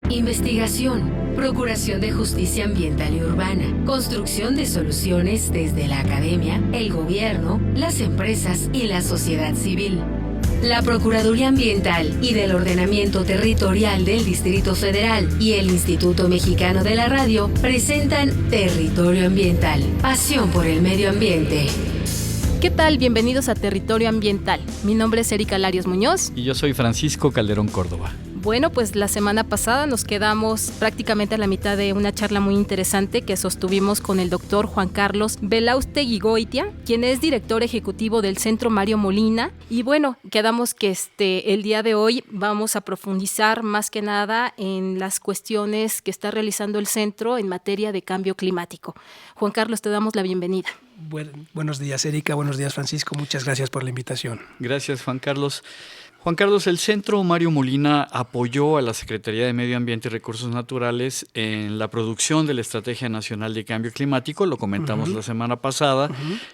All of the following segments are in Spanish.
Investigación, procuración de justicia ambiental y urbana, construcción de soluciones desde la academia, el gobierno, las empresas y la sociedad civil. La Procuraduría Ambiental y del Ordenamiento Territorial del Distrito Federal y el Instituto Mexicano de la Radio presentan Territorio Ambiental, pasión por el medio ambiente. ¿Qué tal? Bienvenidos a Territorio Ambiental. Mi nombre es Erika Larios Muñoz. Y yo soy Francisco Calderón Córdoba. Bueno, pues la semana pasada nos quedamos prácticamente a la mitad de una charla muy interesante que sostuvimos con el doctor Juan Carlos Belaustegui-Goitia, quien es director ejecutivo del Centro Mario Molina. Y bueno, quedamos que el día de hoy vamos a profundizar más que nada en las cuestiones que está realizando el centro en materia de cambio climático. Juan Carlos, te damos la bienvenida. Buenos días, Erika. Buenos días, Francisco. Muchas gracias por la invitación. Gracias, Juan Carlos. Juan Carlos, el Centro Mario Molina apoyó a la Secretaría de Medio Ambiente y Recursos Naturales en la producción de la Estrategia Nacional de Cambio Climático, lo comentamos la semana pasada,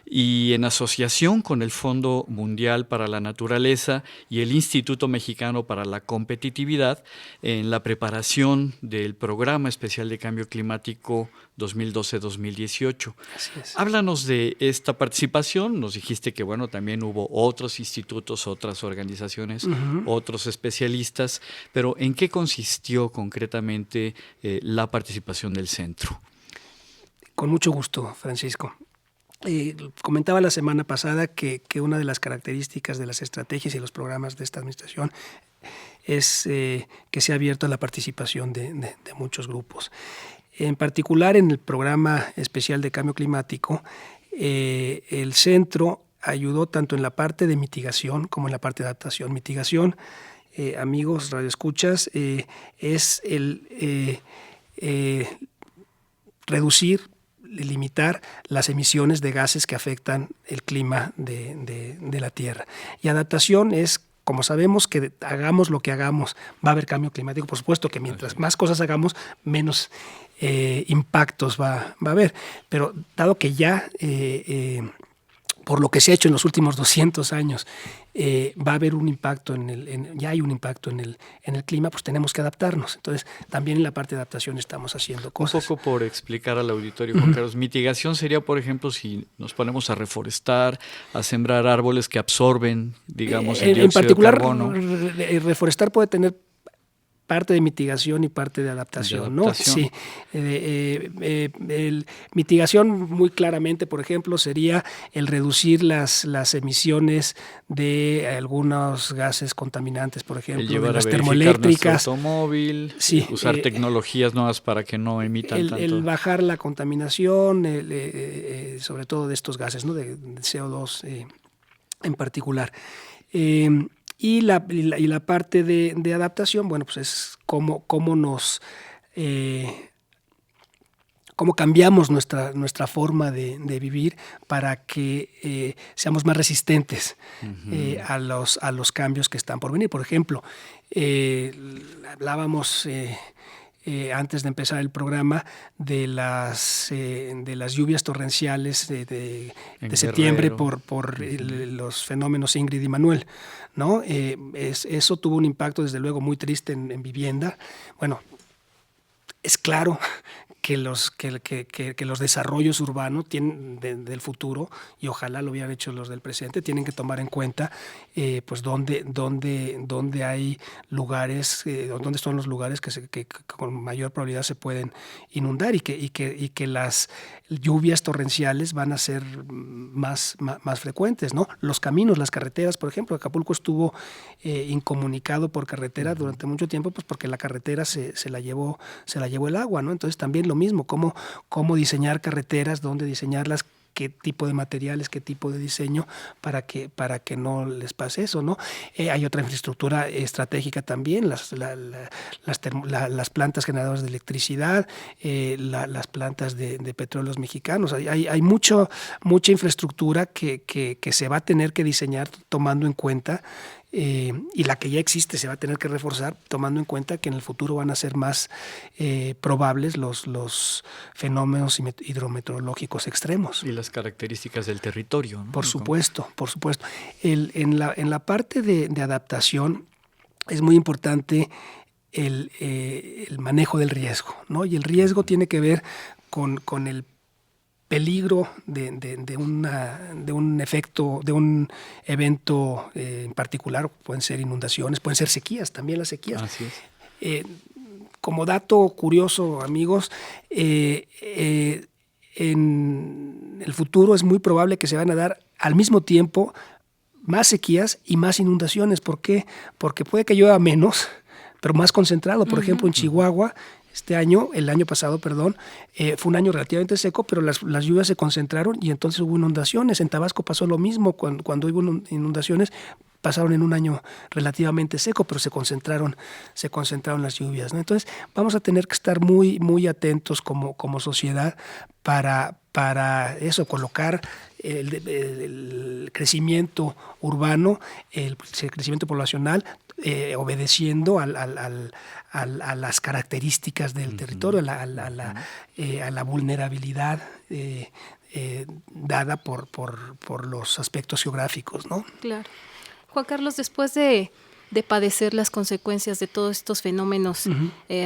y en asociación con el Fondo Mundial para la Naturaleza y el Instituto Mexicano para la Competitividad en la preparación del Programa Especial de Cambio Climático 2012-2018. Así es. Háblanos de esta participación. Nos dijiste que bueno, también hubo otros institutos, otras organizaciones, otros especialistas, pero ¿en qué consistió concretamente la participación del centro? Con mucho gusto, Francisco. Comentaba la semana pasada que una de las características de las estrategias y los programas de esta administración es que se ha abierto a la participación de muchos grupos. En particular, en el Programa Especial de Cambio Climático, el centro ayudó tanto en la parte de mitigación como en la parte de adaptación. Mitigación, amigos radioescuchas, es el reducir, limitar las emisiones de gases que afectan el clima de la Tierra. Y adaptación es, como sabemos que hagamos lo que hagamos, va a haber cambio climático. Por supuesto que mientras más cosas hagamos, menos impactos va a haber. Pero dado que ya, por lo que se ha hecho en los últimos 200 años, va a haber un impacto ya hay un impacto en el clima, pues tenemos que adaptarnos. Entonces, también en la parte de adaptación estamos haciendo cosas. Un poco por explicar al auditorio, Juan Carlos. Mitigación sería, por ejemplo, si nos ponemos a reforestar, a sembrar árboles que absorben, digamos, el dióxido de carbono. En particular, reforestar puede tener parte de mitigación y parte de adaptación, ¿no? Sí. Mitigación, muy claramente, por ejemplo, sería el reducir las emisiones de algunos gases contaminantes, por ejemplo, de las termoeléctricas. Automóvil, sí, usar tecnologías nuevas para que no emitan tanto. El bajar la contaminación, sobre todo de estos gases, ¿no? De CO2 en particular. Y la parte de adaptación, bueno, pues es cómo cambiamos nuestra forma de vivir para que seamos más resistentes a los cambios que están por venir. Por ejemplo, hablábamos antes de empezar el programa de las lluvias torrenciales de septiembre por los fenómenos Ingrid y Manuel, ¿no? Eso tuvo un impacto desde luego muy triste en vivienda. Bueno, es claro que los desarrollos urbanos del futuro, y ojalá lo hubieran hecho los del presente, tienen que tomar en cuenta pues dónde hay lugares, dónde son los lugares que con mayor probabilidad se pueden inundar y que las lluvias torrenciales van a ser más frecuentes, ¿no? Los caminos, las carreteras, por ejemplo, Acapulco estuvo incomunicado por carretera durante mucho tiempo, pues porque la carretera se la llevó el agua, ¿no? Entonces también lo mismo, cómo diseñar carreteras, dónde diseñarlas, qué tipo de materiales, qué tipo de diseño para que no les pase eso, ¿no? Hay otra infraestructura estratégica también, las plantas generadoras de electricidad, las plantas de petróleos mexicanos. Hay mucha infraestructura que se va a tener que diseñar tomando en cuenta y la que ya existe se va a tener que reforzar tomando en cuenta que en el futuro van a ser más probables los fenómenos hidrometeorológicos extremos. Y las características del territorio, ¿no? Por supuesto. En la parte de adaptación es muy importante el manejo del riesgo, ¿no? Y el riesgo tiene que ver con el peligro de un efecto, de un evento en particular. Pueden ser inundaciones, pueden ser sequías, también las sequías. Así es. Como dato curioso, amigos, en el futuro es muy probable que se van a dar al mismo tiempo más sequías y más inundaciones. ¿Por qué? Porque puede que llueva menos, pero más concentrado. Por ejemplo, en Chihuahua, el año pasado, fue un año relativamente seco, pero las lluvias se concentraron y entonces hubo inundaciones. En Tabasco pasó lo mismo, cuando hubo inundaciones, pasaron en un año relativamente seco, pero se concentraron las lluvias, ¿no? Entonces vamos a tener que estar muy, muy atentos como sociedad para eso, colocar el crecimiento urbano, el crecimiento poblacional, obedeciendo a las características del territorio, a la vulnerabilidad dada por los aspectos geográficos, ¿no? Claro. Juan Carlos, después de padecer las consecuencias de todos estos fenómenos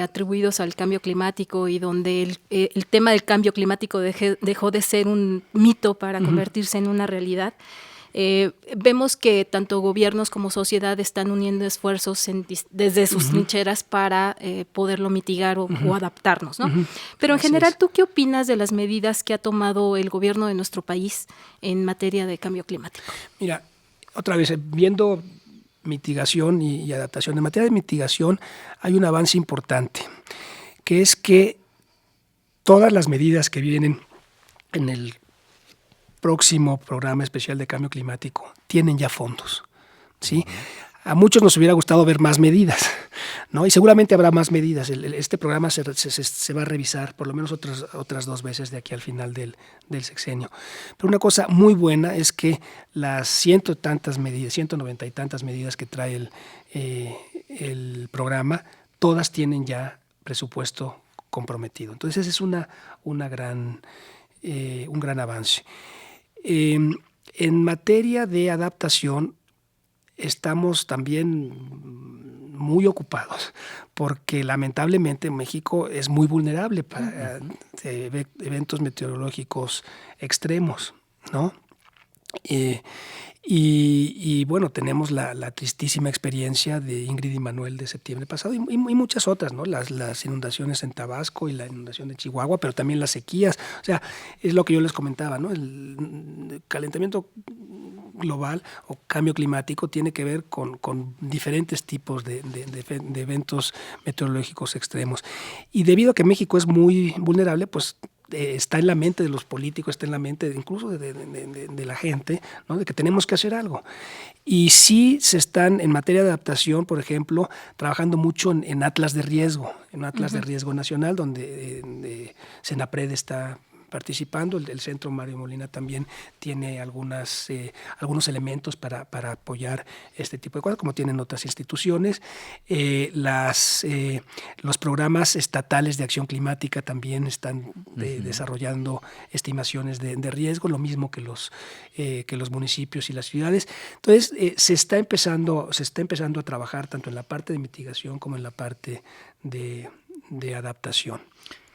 atribuidos al cambio climático y donde el tema del cambio climático dejó de ser un mito para convertirse en una realidad, vemos que tanto gobiernos como sociedad están uniendo esfuerzos desde sus trincheras para poderlo mitigar o adaptarnos, ¿no? Pero en general, ¿tú qué opinas de las medidas que ha tomado el gobierno de nuestro país en materia de cambio climático? Mira, otra vez, viendo mitigación y adaptación. En materia de mitigación hay un avance importante, que es que todas las medidas que vienen en el próximo programa especial de cambio climático tienen ya fondos, ¿sí? A muchos nos hubiera gustado ver más medidas, ¿no? Y seguramente habrá más medidas. Este programa se va a revisar por lo menos otras 2 veces de aquí al final del sexenio. Pero una cosa muy buena es que las 190 y tantas medidas que trae el programa, todas tienen ya presupuesto comprometido. Entonces ese es un gran avance. En materia de adaptación, estamos también muy ocupados porque lamentablemente México es muy vulnerable para eventos meteorológicos extremos, ¿no? Y bueno, tenemos la tristísima experiencia de Ingrid y Manuel de septiembre pasado y muchas otras, ¿no? Las inundaciones en Tabasco y la inundación de Chihuahua, pero también las sequías. O sea, es lo que yo les comentaba, ¿no? El calentamiento global o cambio climático tiene que ver con diferentes tipos de eventos meteorológicos extremos. Y debido a que México es muy vulnerable, pues está en la mente de los políticos, está en la mente incluso de la gente, ¿no? De que tenemos que hacer algo. Y sí se están, en materia de adaptación, por ejemplo, trabajando mucho en atlas de riesgo, de riesgo nacional, donde Senapred está participando. El Centro Mario Molina también tiene algunos elementos para apoyar este tipo de cosas, como tienen otras instituciones. Los programas estatales de acción climática también están desarrollando estimaciones de riesgo, lo mismo que los municipios y las ciudades. Entonces, se está empezando a trabajar tanto en la parte de mitigación como en la parte de adaptación.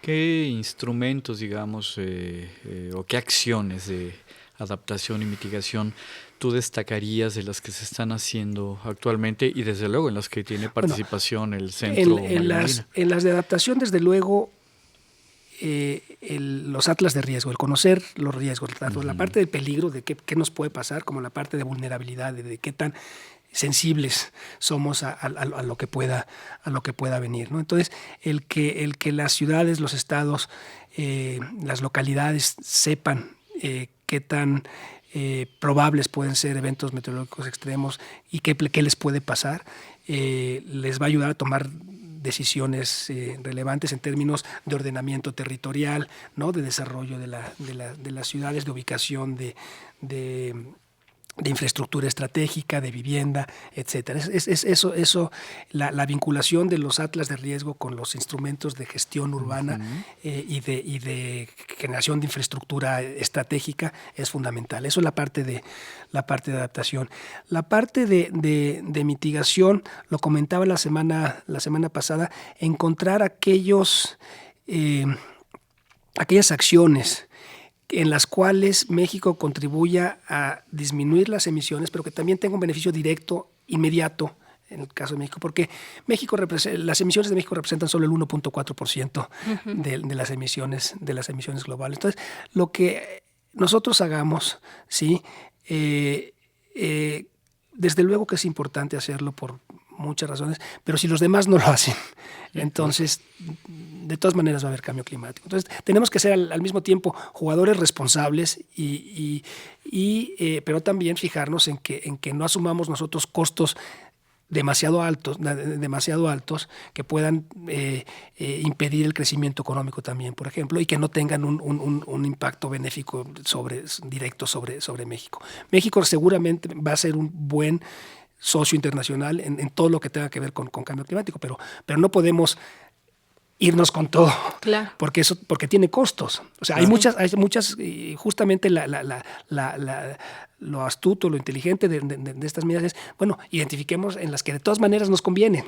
¿Qué instrumentos, digamos, o qué acciones de adaptación y mitigación tú destacarías de las que se están haciendo actualmente y desde luego en las que tiene participación el Centro Mario Molina? En las de adaptación, desde luego, los atlas de riesgo, el conocer los riesgos, tanto la parte del peligro, de qué nos puede pasar, como la parte de vulnerabilidad, de qué tan sensibles somos a lo que pueda venir, ¿no? Entonces, el que las ciudades, los estados, las localidades sepan qué tan probables pueden ser eventos meteorológicos extremos y qué les puede pasar, les va a ayudar a tomar decisiones relevantes en términos de ordenamiento territorial, ¿no? De desarrollo de las ciudades, de ubicación de de infraestructura estratégica, de vivienda, etcétera. La vinculación de los atlas de riesgo con los instrumentos de gestión urbana y de generación de infraestructura estratégica es fundamental. Eso es la parte de adaptación. La parte de mitigación, lo comentaba la semana pasada, encontrar aquellas acciones en las cuales México contribuya a disminuir las emisiones, pero que también tenga un beneficio directo, inmediato, en el caso de México, porque las emisiones de México representan solo el 1.4% de las emisiones globales. Entonces, lo que nosotros hagamos, ¿sí? Desde luego que es importante hacerlo por muchas razones, pero si los demás no lo hacen, entonces de todas maneras va a haber cambio climático. Entonces tenemos que ser al mismo tiempo jugadores responsables pero también fijarnos en que no asumamos nosotros costos demasiado altos que puedan impedir el crecimiento económico también, por ejemplo, y que no tengan un impacto benéfico directo sobre México. México seguramente va a ser un buen socio internacional en todo lo que tenga que ver con cambio climático, pero no podemos irnos con todo, claro, porque tiene costos. O sea, hay muchas, justamente lo astuto, lo inteligente de estas medidas es, bueno, identifiquemos en las que de todas maneras nos convienen.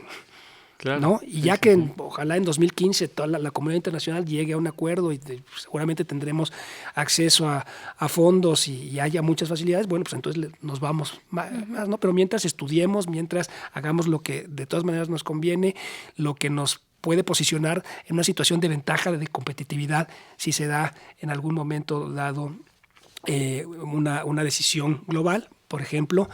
Claro, ¿no? Y ya que ojalá en 2015 toda la comunidad internacional llegue a un acuerdo y seguramente tendremos acceso a fondos y haya muchas facilidades, bueno, pues entonces nos vamos más, ¿no? Pero mientras estudiemos, mientras hagamos lo que de todas maneras nos conviene, lo que nos puede posicionar en una situación de ventaja, de competitividad, si se da en algún momento dado una decisión global, por ejemplo,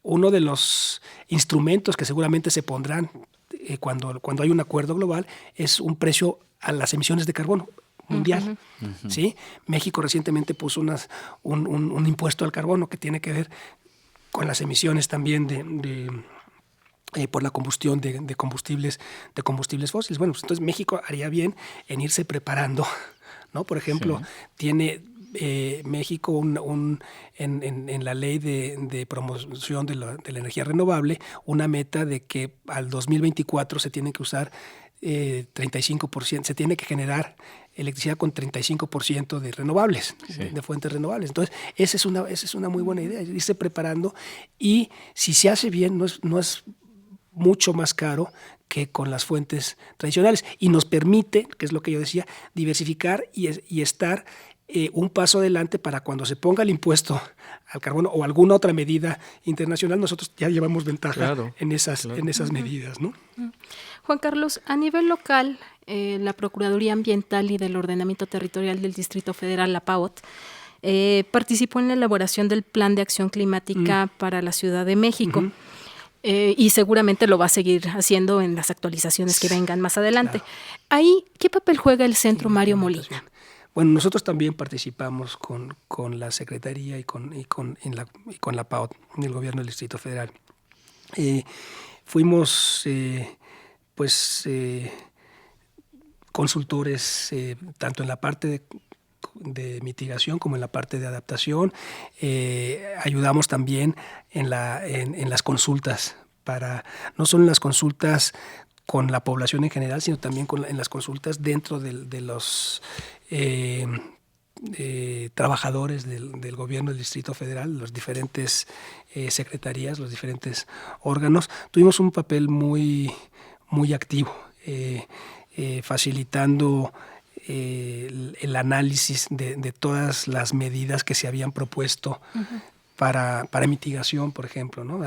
uno de los instrumentos que seguramente se pondrán cuando hay un acuerdo global es un precio a las emisiones de carbono mundial. ¿Sí? México recientemente puso un impuesto al carbono que tiene que ver con las emisiones también por la combustión de combustibles fósiles. Bueno, pues entonces México haría bien en irse preparando, ¿no? Por ejemplo, tiene México en la ley de promoción de la energía renovable una meta de que al 2024 se tiene que usar 35%, se tiene que generar electricidad con 35% de renovables, de fuentes renovables. Entonces, esa es una muy buena idea, irse preparando, y si se hace bien, no es mucho más caro que con las fuentes tradicionales, y nos permite, que es lo que yo decía, diversificar y estar un paso adelante para cuando se ponga el impuesto al carbono o alguna otra medida internacional, nosotros ya llevamos ventaja en esas medidas, ¿no? Juan Carlos, a nivel local, la Procuraduría Ambiental y del Ordenamiento Territorial del Distrito Federal, la PAOT, participó en la elaboración del Plan de Acción Climática para la Ciudad de México. Y seguramente lo va a seguir haciendo en las actualizaciones que vengan más adelante. Claro. Ahí, ¿qué papel juega el Centro Mario Molina? Bueno, nosotros también participamos con la Secretaría y con la PAOT, en el Gobierno del Distrito Federal. Fuimos consultores tanto en la parte de mitigación como en la parte de adaptación. Ayudamos también en las consultas, no solo en las consultas con la población en general, sino también en las consultas dentro de los trabajadores del gobierno del Distrito Federal, las diferentes secretarías, los diferentes órganos. Tuvimos un papel muy, muy activo, facilitando el análisis de todas las medidas que se habían propuesto para mitigación, por ejemplo, ¿no?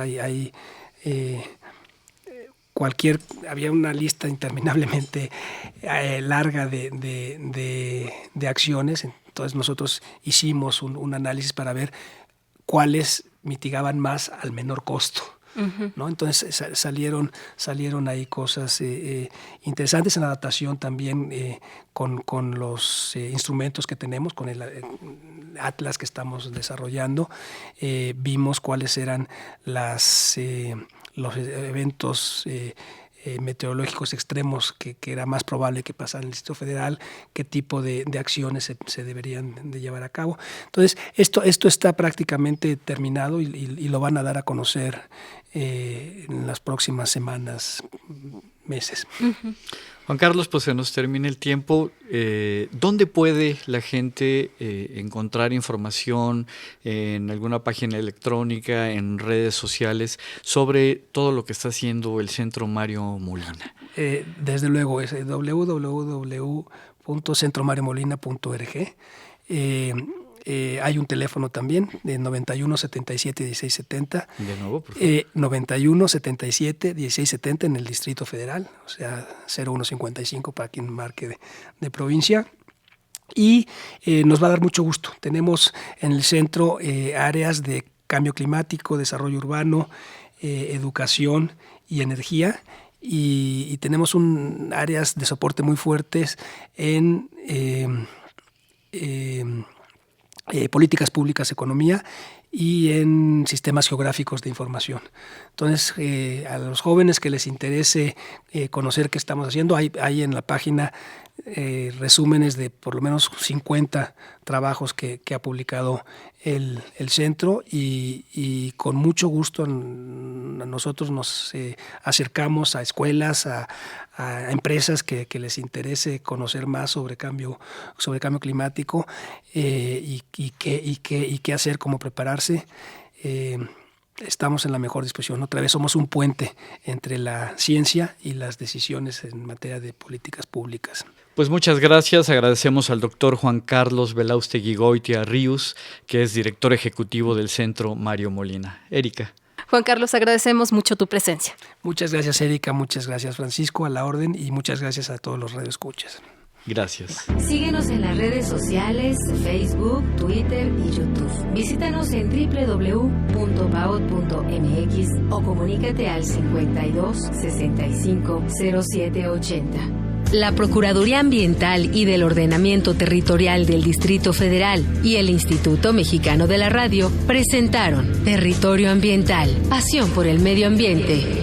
Había una lista interminablemente larga de acciones. Entonces nosotros hicimos un análisis para ver cuáles mitigaban más al menor costo, ¿no? Entonces salieron ahí cosas interesantes en adaptación también con los instrumentos que tenemos, con el Atlas que estamos desarrollando. Vimos cuáles eran los eventos meteorológicos extremos que era más probable que pasara en el Distrito Federal, qué tipo de acciones se deberían de llevar a cabo. Entonces, esto está prácticamente terminado y lo van a dar a conocer en las próximas semanas, meses. Uh-huh. Juan Carlos, pues se nos termina el tiempo. ¿Dónde puede la gente encontrar información en alguna página electrónica, en redes sociales, sobre todo lo que está haciendo el Centro Mario Molina? Desde luego, es www.centromariomolina.org. Hay un teléfono también de 91 77 16 70. De nuevo, por favor. 91 77 16 70 en el Distrito Federal, o sea, 0155 para quien marque de provincia. Y nos va a dar mucho gusto. Tenemos en el centro áreas de cambio climático, desarrollo urbano, educación y energía. Y tenemos áreas de soporte muy fuertes en políticas públicas, economía y en sistemas geográficos de información. Entonces, a los jóvenes que les interese conocer qué estamos haciendo, hay en la página resúmenes de por lo menos 50 trabajos que ha publicado el centro y con mucho gusto nosotros nos acercamos a escuelas, a empresas que les interese conocer más sobre cambio climático y qué hacer, cómo prepararse. Estamos en la mejor disposición. Otra vez somos un puente entre la ciencia y las decisiones en materia de políticas públicas. Pues muchas gracias. Agradecemos al doctor Juan Carlos Belaústegui-Goitia Ríos, que es director ejecutivo del Centro Mario Molina. Erika. Juan Carlos, agradecemos mucho tu presencia. Muchas gracias, Erika. Muchas gracias, Francisco, a la orden, y muchas gracias a todos los radioescuchas. Gracias. Síguenos en las redes sociales, Facebook, Twitter y YouTube. Visítanos en www.baot.mx o comunícate al 52 65 07 80. La Procuraduría Ambiental y del Ordenamiento Territorial del Distrito Federal y el Instituto Mexicano de la Radio presentaron Territorio Ambiental, pasión por el medio ambiente.